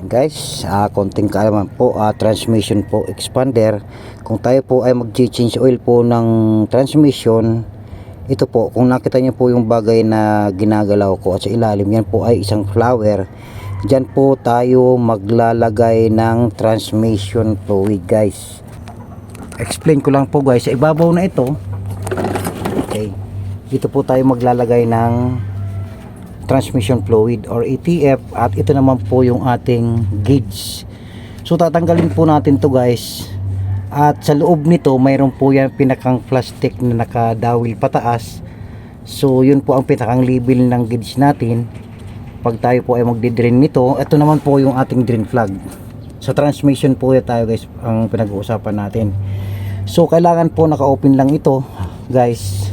Guys, konting kaalaman po, transmission po expander. Kung tayo po ay mag-change oil po ng transmission, ito po, kung nakita niyo po yung bagay na ginagalaw ko at sa ilalim, yan po ay isang flower. Diyan po tayo maglalagay ng transmission fluid, guys. Explain ko lang po, guys, sa ibabaw na ito, okay, dito po tayo maglalagay ng transmission fluid or ATF, at ito naman po yung ating gauge. So tatanggalin po natin to, guys, at sa loob nito mayroon po yan pinakang plastic na nakadawil pataas. So yun po ang pinakang label ng gauge natin pag tayo po ay magdi-drain nito. Ito naman po yung ating drain plug. Sa transmission po yan tayo, guys, ang pinag-uusapan natin. So kailangan po naka-open lang ito, guys,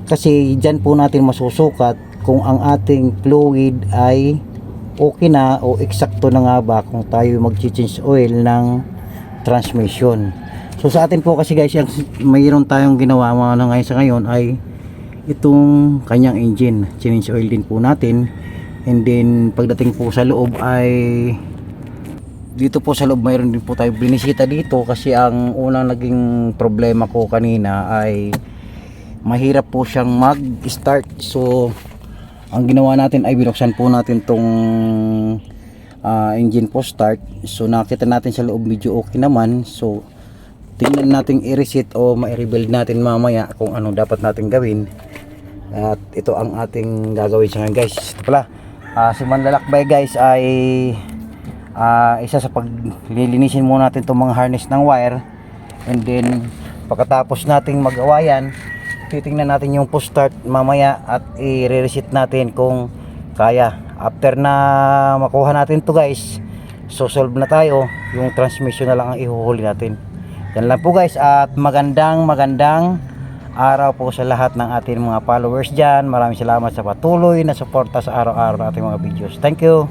kasi dyan po natin masusukat kung ang ating fluid ay okay na o eksakto na nga ba kung tayo mag-change oil ng transmission. So sa atin po kasi, guys, mayroon tayong ginawa mga ngayon sa ngayon ay itong kanyang engine, change oil din po natin. And then pagdating po sa loob ay dito po sa loob mayroon din po tayo binisita dito, kasi ang unang naging problema ko kanina ay mahirap po siyang mag-start. So ang ginawa natin ay binuksan po natin tong engine po start. So nakita natin sa loob medyo okay naman. So tingnan natin i-reset o ma-rebuild natin mamaya kung ano dapat natin gawin. At ito ang ating gagawin sa ngayon, guys. Ito pala, si Manlalakbay, guys, ay isa sa paglilinisin muna natin itong mga harness ng wire. And then pagkatapos nating magawa yan, titingnan natin yung push start mamaya at i-reset natin kung kaya. After na makuha natin to, guys, so solve na tayo, yung transmission na lang ang ihuhuli natin. Yan lang po, guys, at magandang araw po sa lahat ng ating mga followers dyan. Maraming salamat sa patuloy na suporta sa araw-araw ng ating mga videos. Thank you.